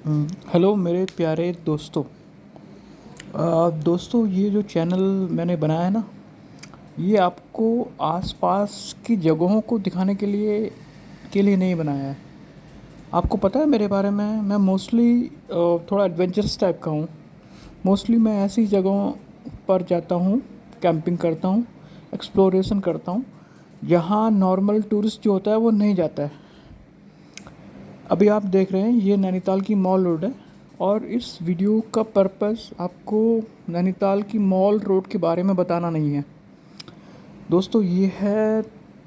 Hello मेरे प्यारे दोस्तों। दोस्तों, ये जो चैनल मैंने बनाया है ना, ये आपको आसपास की जगहों को दिखाने के लिए नहीं बनाया है। आपको पता है मेरे बारे में, मैं मोस्टली थोड़ा एडवेंचरस टाइप का हूँ। मोस्टली मैं ऐसी जगहों पर जाता हूँ, कैंपिंग करता हूँ, एक्सप्लोरेशन करता हूँ, जहाँ नॉर्मल टूरिस्ट जो होता है वो नहीं जाता है। अभी आप देख रहे हैं ये नैनीताल की मॉल रोड है, और इस वीडियो का पर्पस आपको नैनीताल की मॉल रोड के बारे में बताना नहीं है दोस्तों। ये है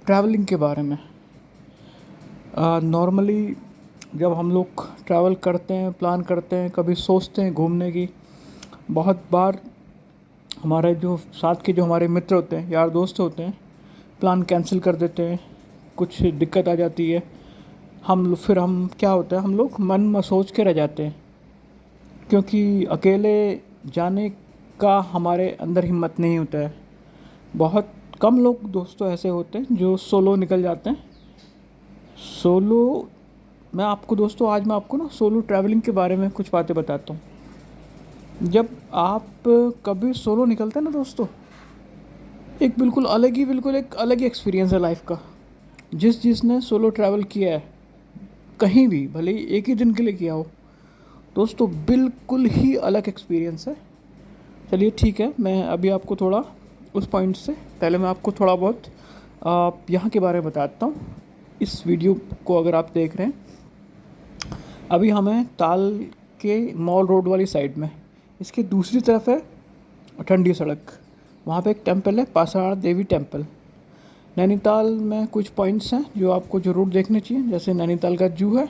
ट्रैवलिंग के बारे में। नॉर्मली जब हम लोग ट्रैवल करते हैं, प्लान करते हैं, कभी सोचते हैं घूमने की, बहुत बार हमारे जो साथ के जो हमारे मित्र होते हैं, यार दोस्त होते हैं, प्लान कैंसिल कर देते हैं, कुछ दिक्कत आ जाती है। हम क्या होता है, हम लोग मन में सोच के रह जाते हैं, क्योंकि अकेले जाने का हमारे अंदर हिम्मत नहीं होता है। बहुत कम लोग दोस्तों ऐसे होते हैं जो सोलो निकल जाते हैं। सोलो आज मैं आपको ना सोलो ट्रैवलिंग के बारे में कुछ बातें बताता हूँ। जब आप कभी सोलो निकलते हैं ना दोस्तों, बिल्कुल एक अलग ही एक्सपीरियंस है लाइफ का। जिसने सोलो ट्रैवल किया है, कहीं भी भले ही एक ही दिन के लिए किया हो दोस्तों, बिल्कुल ही अलग एक्सपीरियंस है। चलिए ठीक है, मैं अभी आपको थोड़ा उस पॉइंट से पहले मैं आपको थोड़ा बहुत यहाँ के बारे में बताता हूँ। इस वीडियो को अगर आप देख रहे हैं, अभी हमें ताल के मॉल रोड वाली साइड में, इसके दूसरी तरफ है ठंडी सड़क। वहाँ पे एक टेंपल है, पासाड़ देवी टेंपल। नैनीताल में कुछ पॉइंट्स हैं जो आपको ज़रूर देखने चाहिए, जैसे नैनीताल का जू है,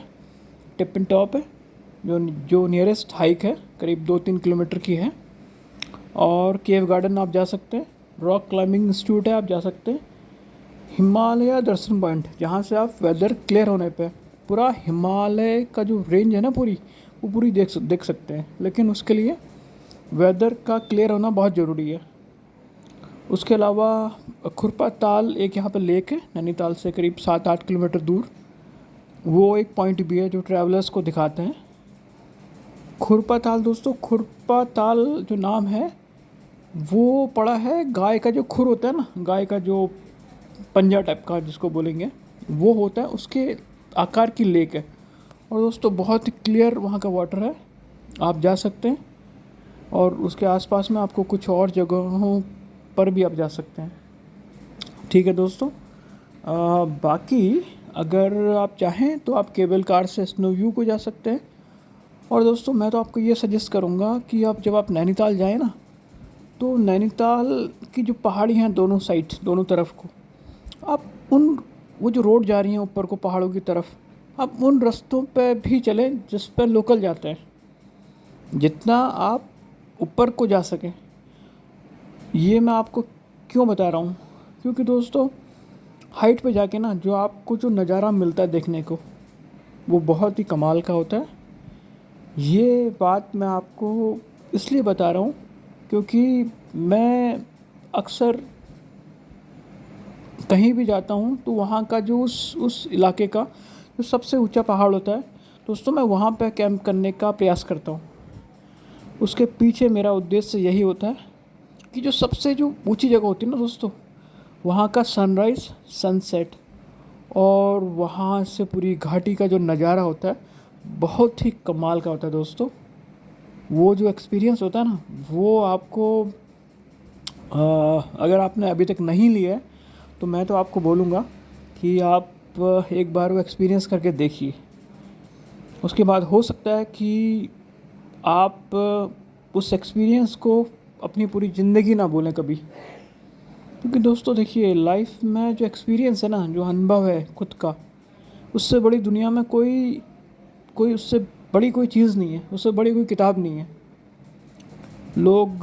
टिपिन टॉप है, जो नियरेस्ट हाइक है, करीब 2-3 किलोमीटर की है। और केव गार्डन आप जा सकते हैं, रॉक क्लाइंबिंग इंस्टीट्यूट है, आप जा सकते हैं। हिमालय दर्शन पॉइंट, जहाँ से आप वेदर क्लियर होने पे पूरा हिमालय का जो रेंज है ना वो पूरी देख सकते हैं। लेकिन उसके लिए वेदर का क्लियर होना बहुत ज़रूरी है। उसके अलावा खुरपा ताल एक यहाँ पर लेक है, नैनीताल से करीब 7-8 किलोमीटर दूर। वो एक पॉइंट भी है जो ट्रैवलर्स को दिखाते हैं। खुरपा ताल दोस्तों, खुरपा ताल जो नाम है वो पड़ा है, गाय का जो खुर होता है ना, गाय का जो पंजा टाइप का जिसको बोलेंगे, वो होता है, उसके आकार की लेक है। और दोस्तों बहुत ही क्लियर वहाँ का वाटर है, आप जा सकते हैं। और उसके आसपास में आपको कुछ और जगहों पर भी आप जा सकते हैं। ठीक है दोस्तों। बाकी अगर आप चाहें तो आप केबल कार से स्नो व्यू को जा सकते हैं। और दोस्तों मैं तो आपको ये सजेस्ट करूँगा कि जब आप नैनीताल जाएँ ना, तो नैनीताल की जो पहाड़ी हैं दोनों साइड, दोनों तरफ को आप उन वो जो रोड जा रही हैं ऊपर को पहाड़ों की तरफ, आप उन रास्तों पे भी चलें जिस पर लोकल जाते हैं, जितना आप ऊपर को जा सकें। ये मैं आपको क्यों बता रहा हूँ, क्योंकि दोस्तों हाइट पे जाके ना जो आपको जो नज़ारा मिलता है देखने को, वो बहुत ही कमाल का होता है। ये बात मैं आपको इसलिए बता रहा हूँ क्योंकि मैं अक्सर कहीं भी जाता हूँ तो वहाँ का जो उस इलाके का जो सबसे ऊंचा पहाड़ होता है दोस्तों, मैं वहाँ पे कैंप करने का प्रयास करता हूँ। उसके पीछे मेरा उद्देश्य यही होता है कि जो ऊंची जगह होती है ना दोस्तों, वहाँ का सनराइज़, सनसेट और वहाँ से पूरी घाटी का जो नज़ारा होता है, बहुत ही कमाल का होता है दोस्तों। वो जो एक्सपीरियंस होता है ना, वो आपको अगर आपने अभी तक नहीं लिया है तो मैं तो आपको बोलूँगा कि आप एक बार वो एक्सपीरियंस करके देखिए। उसके बाद हो सकता है कि आप उस एक्सपीरियंस को अपनी पूरी ज़िंदगी ना भूलें कभी। क्योंकि दोस्तों देखिए, लाइफ में जो एक्सपीरियंस है ना, जो अनुभव है खुद का, उससे बड़ी दुनिया में कोई कोई उससे बड़ी कोई चीज़ नहीं है, उससे बड़ी कोई किताब नहीं है। लोग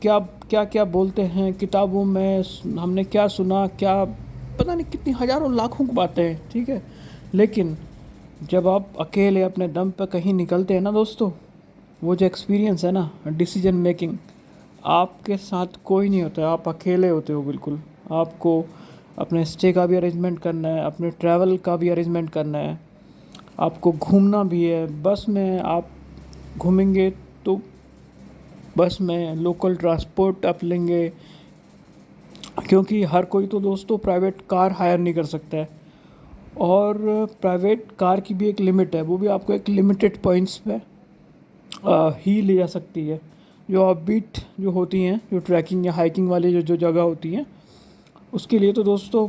क्या क्या क्या बोलते हैं किताबों में, हमने क्या सुना, क्या पता नहीं कितनी हज़ारों लाखों की बातें हैं, ठीक है। लेकिन जब आप अकेले अपने दम पर कहीं निकलते हैं ना दोस्तों, वो जो एक्सपीरियंस है ना, डिसीजन मेकिंग, आपके साथ कोई नहीं होता है, आप अकेले होते हो बिल्कुल। आपको अपने स्टे का भी अरेंजमेंट करना है, अपने ट्रैवल का भी अरेंजमेंट करना है, आपको घूमना भी है। बस में आप घूमेंगे तो बस में लोकल ट्रांसपोर्ट आप लेंगे, क्योंकि हर कोई तो दोस्तों प्राइवेट कार हायर नहीं कर सकता है। और प्राइवेट कार की भी एक लिमिट है, वो भी आपको एक लिमिटेड पॉइंट्स पे ही ले जा सकती है। जो ऑफबीट जो होती हैं, जो ट्रैकिंग या हाइकिंग वाली जो जो जगह होती हैं, उसके लिए तो दोस्तों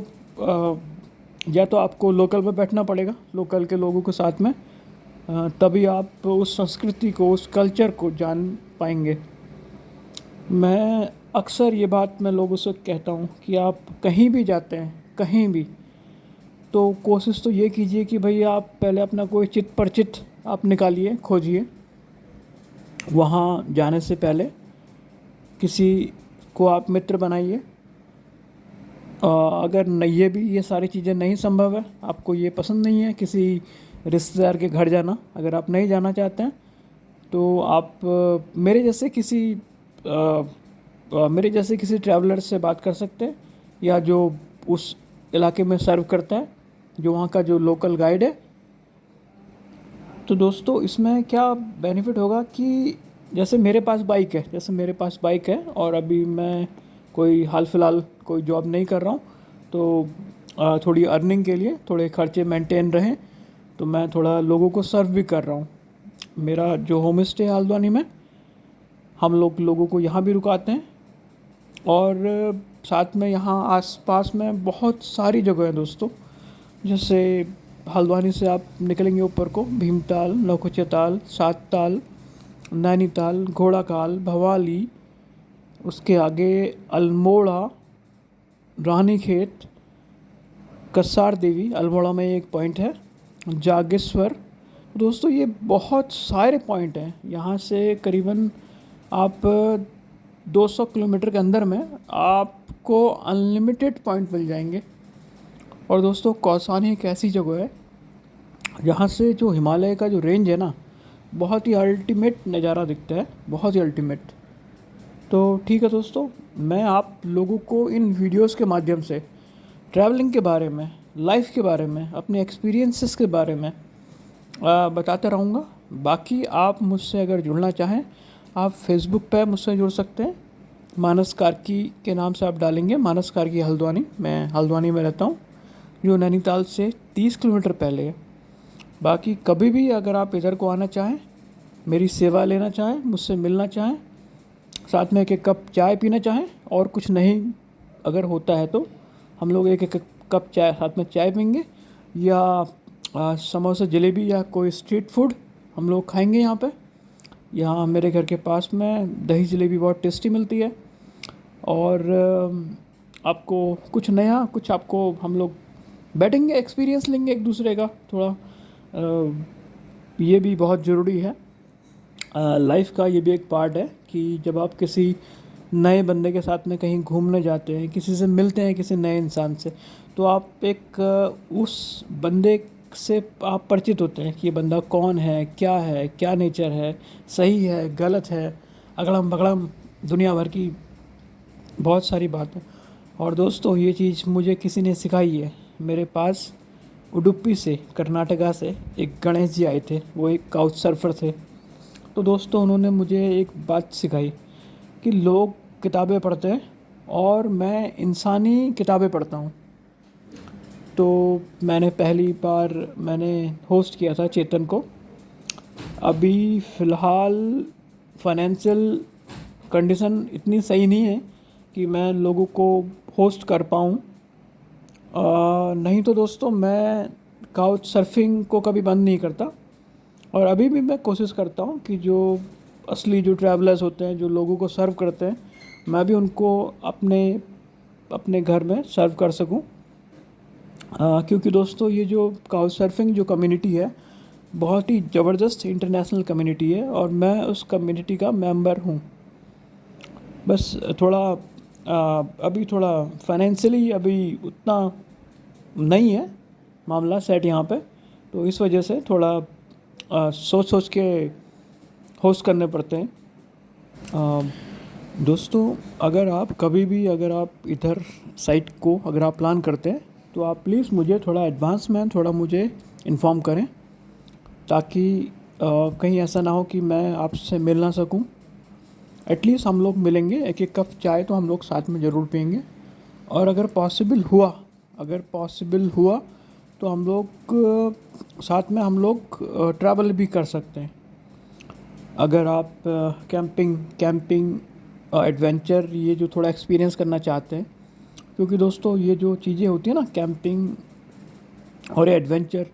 या तो आपको लोकल में बैठना पड़ेगा, लोकल के लोगों के साथ में, तभी आप उस संस्कृति को, उस कल्चर को जान पाएंगे। मैं अक्सर ये बात मैं लोगों से कहता हूँ कि आप कहीं भी जाते हैं, कहीं भी, तो कोशिश तो ये कीजिए कि भाई आप पहले अपना कोई चित परिचित आप निकालिए, खोजिए। वहाँ जाने से पहले किसी को आप मित्र बनाइए। अगर नहीं, ये सारी चीज़ें नहीं संभव है, आपको ये पसंद नहीं है किसी रिश्तेदार के घर जाना, अगर आप नहीं जाना चाहते हैं, तो आप मेरे जैसे किसी ट्रैवलर से बात कर सकते हैं, या जो उस इलाके में सर्व करता है, जो वहाँ का जो लोकल गाइड है। तो दोस्तों इसमें क्या बेनिफिट होगा कि जैसे मेरे पास बाइक है और अभी मैं कोई हाल फिलहाल कोई जॉब नहीं कर रहा हूँ, तो थोड़ी अर्निंग के लिए थोड़े खर्चे मेंटेन रहें, तो मैं थोड़ा लोगों को सर्व भी कर रहा हूँ। मेरा जो होम स्टे है हल्द्वानी में, हम लोग लोगों को यहाँ भी रुकाते हैं। और साथ में यहाँ आसपास में बहुत सारी जगह हैं दोस्तों, जैसे हल्द्वानी से आप निकलेंगे ऊपर को, भीमताल, नौकुचिया ताल, सात ताल, नैनीताल, घोड़ाखाल, भवाली, उसके आगे अल्मोड़ा, रानीखेत, कसार देवी, अल्मोड़ा में एक पॉइंट है, जागेश्वर। दोस्तों ये बहुत सारे पॉइंट हैं, यहाँ से करीबन आप 200 किलोमीटर के अंदर में आपको अनलिमिटेड पॉइंट मिल जाएंगे। और दोस्तों कौसानी एक ऐसी जगह है जहाँ से जो हिमालय का जो रेंज है ना, बहुत ही अल्टीमेट नज़ारा दिखता है, बहुत ही अल्टीमेट। तो ठीक है दोस्तों, मैं आप लोगों को इन वीडियोस के माध्यम से ट्रैवलिंग के बारे में, लाइफ के बारे में, अपने एक्सपीरियंसेस के बारे में बताते रहूँगा। बाकी आप मुझसे अगर जुड़ना चाहें, आप फेसबुक पे मुझसे जुड़ सकते हैं। मानस कार्की के नाम से आप डालेंगे, मानस कार्की हल्द्वानी, मैं हल्द्वानी में रहता हूँ, जो नैनीताल से 30 किलोमीटर पहले है। बाकी कभी भी अगर आप इधर को आना चाहें, मेरी सेवा लेना चाहें, मुझसे मिलना चाहें, साथ में एक एक कप चाय पीना चाहें, और कुछ नहीं अगर होता है तो हम लोग एक एक कप चाय साथ में चाय पीएंगे, या समोसा जलेबी या कोई स्ट्रीट फूड हम लोग खाएंगे यहाँ पे। यहाँ मेरे घर के पास में दही जलेबी बहुत टेस्टी मिलती है। और आपको कुछ नया, कुछ आपको हम लोग बैठेंगे, एक्सपीरियंस लेंगे एक दूसरे का थोड़ा। ये भी बहुत ज़रूरी है, लाइफ का ये भी एक पार्ट है कि जब आप किसी नए बंदे के साथ में कहीं घूमने जाते हैं, किसी से मिलते हैं, किसी नए इंसान से, तो आप एक उस बंदे से आप परिचित होते हैं कि ये बंदा कौन है, क्या नेचर है, सही है, गलत है, अगड़म बगड़म दुनिया भर की बहुत सारी बातें। और दोस्तों ये चीज़ मुझे किसी ने सिखाई है। मेरे पास उडुपी से, कर्नाटका से एक गणेश जी आए थे, वो एक काउच सर्फर थे। तो दोस्तों उन्होंने मुझे एक बात सिखाई कि लोग किताबें पढ़ते हैं और मैं इंसानी किताबें पढ़ता हूँ। तो मैंने पहली बार होस्ट किया था चेतन को। अभी फ़िलहाल फाइनेंशियल कंडीशन इतनी सही नहीं है कि मैं लोगों को होस्ट कर पाऊँ। नहीं तो दोस्तों मैं काउच सर्फिंग को कभी बंद नहीं करता, और अभी भी मैं कोशिश करता हूँ कि जो असली जो ट्रैवलर्स होते हैं, जो लोगों को सर्व करते हैं, मैं भी उनको अपने घर में सर्व कर सकूँ। क्योंकि दोस्तों ये जो काउच सर्फिंग जो कम्युनिटी है, बहुत ही ज़बरदस्त इंटरनेशनल कम्युनिटी है, और मैं उस कम्युनिटी का मेंबर हूँ। बस थोड़ा अभी थोड़ा फाइनेंशियली अभी उतना नहीं है मामला सेट यहाँ पे, तो इस वजह से थोड़ा सोच सोच के होस्ट करने पड़ते हैं। दोस्तों अगर आप कभी भी अगर आप इधर साइट को अगर आप प्लान करते हैं, तो आप प्लीज़ मुझे थोड़ा एडवांस में थोड़ा मुझे इन्फॉर्म करें, ताकि कहीं ऐसा ना हो कि मैं आपसे मिल ना सकूं। एटलीस्ट हम लोग मिलेंगे, एक एक कप चाय तो हम लोग साथ में ज़रूर पियेंगे। और अगर पॉसिबल हुआ तो हम लोग साथ में हम लोग ट्रैवल भी कर सकते हैं। अगर आप कैंपिंग कैंपिंग एडवेंचर ये जो थोड़ा एक्सपीरियंस करना चाहते हैं, क्योंकि दोस्तों ये जो चीज़ें होती हैं ना, कैंपिंग और एडवेंचर,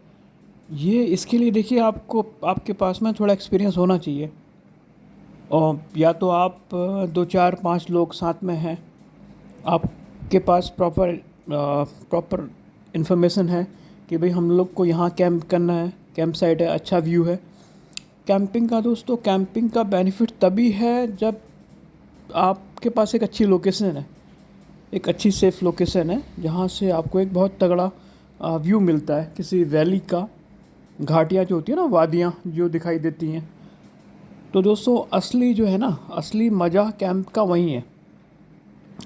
ये इसके लिए देखिए आपको आपके पास में थोड़ा एक्सपीरियंस होना चाहिए। और या तो आप दो चार पांच लोग साथ में हैं, आपके पास प्रॉपर इन्फॉर्मेशन है कि भाई हम लोग को यहाँ कैंप करना है, कैंप साइट है, अच्छा व्यू है। कैंपिंग का दोस्तों, कैंपिंग का बेनिफिट तभी है जब आपके पास एक अच्छी लोकेशन है, एक अच्छी सेफ लोकेशन है, जहाँ से आपको एक बहुत तगड़ा व्यू मिलता है किसी वैली का। घाटियाँ जो होती है ना, वादियाँ जो दिखाई देती हैं। तो दोस्तों असली जो है ना, असली मज़ा कैंप का वहीं है।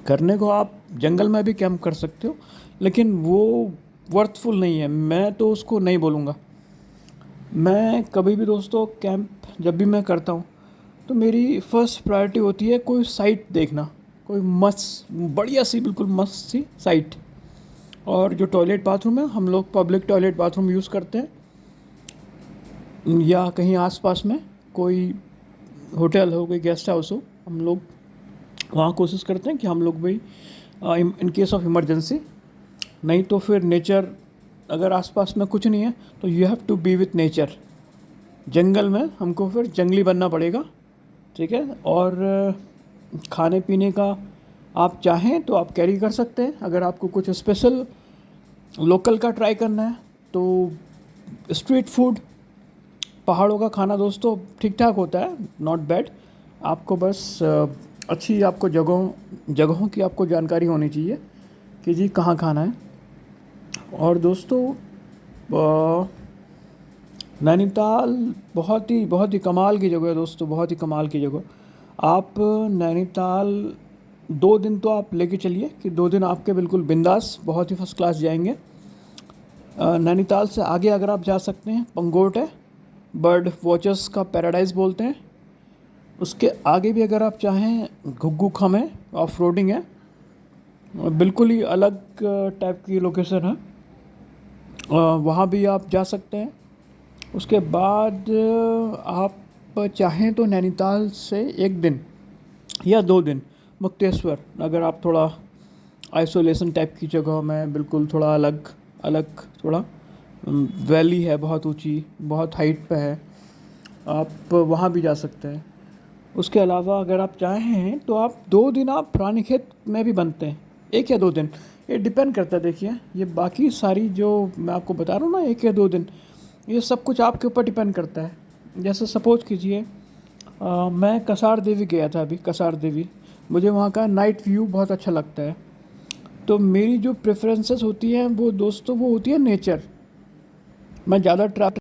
करने को आप जंगल में भी कैंप कर सकते हो, लेकिन वो वर्थफुल नहीं है, मैं तो उसको नहीं बोलूँगा। मैं कभी भी दोस्तों कैंप जब भी मैं करता हूँ तो मेरी फर्स्ट प्रायोरिटी होती है कोई साइट देखना, कोई मस्त बढ़िया सी, बिल्कुल मस्त सी साइट। और जो टॉयलेट बाथरूम है, हम लोग पब्लिक टॉयलेट बाथरूम यूज़ करते हैं, या कहीं आसपास में कोई होटल हो, कोई गेस्ट हाउस हो, हम लोग वहाँ कोशिश करते हैं कि हम लोग भाई इन केस ऑफ इमरजेंसी, नहीं तो फिर नेचर, अगर आसपास में कुछ नहीं है तो you have to be with nature. जंगल में हमको फिर जंगली बनना पड़ेगा, ठीक है। और खाने पीने का आप चाहें तो आप कैरी कर सकते हैं। अगर आपको कुछ स्पेशल लोकल का ट्राई करना है तो स्ट्रीट फूड, पहाड़ों का खाना दोस्तों ठीक ठाक होता है, नॉट बैड। आपको बस अच्छी आपको जगहों की आपको जानकारी होनी चाहिए कि जी कहाँ खाना है। और दोस्तों नैनीताल बहुत ही कमाल की जगह है दोस्तों, बहुत ही कमाल की जगह। आप नैनीताल 2 दिन तो आप लेके चलिए कि 2 दिन आपके बिल्कुल बिंदास, बहुत ही फर्स्ट क्लास जाएंगे। नैनीताल से आगे अगर आप जा सकते हैं, पंगोट है, बर्ड वॉचर्स का पैराडाइज बोलते हैं। उसके आगे भी अगर आप चाहें, घुग्गू खम है, ऑफ रोडिंग है, बिल्कुल ही अलग टाइप की लोकेशन है, वहाँ भी आप जा सकते हैं। उसके बाद आप चाहें तो नैनीताल से 1 दिन या 2 दिन मुक्तेश्वर, अगर आप थोड़ा आइसोलेशन टाइप की जगह में, बिल्कुल थोड़ा अलग अलग, थोड़ा वैली है, बहुत ऊंची, बहुत हाइट पे है, आप वहाँ भी जा सकते हैं। उसके अलावा अगर आप चाहें तो आप 2 दिन आप रानीखेत में भी बनते हैं, 1 या 2 दिन, ये डिपेंड करता है। देखिए ये बाकी सारी जो मैं आपको बता रहा हूँ ना, 1 या 2 दिन, ये सब कुछ आपके ऊपर डिपेंड करता है। जैसे सपोज कीजिए मैं कसार देवी गया था अभी, कसार देवी, मुझे वहाँ का नाइट व्यू बहुत अच्छा लगता है। तो मेरी जो प्रेफरेंसेस होती हैं वो दोस्तों, वो होती है नेचर। मैं ज़्यादा ट्रैवल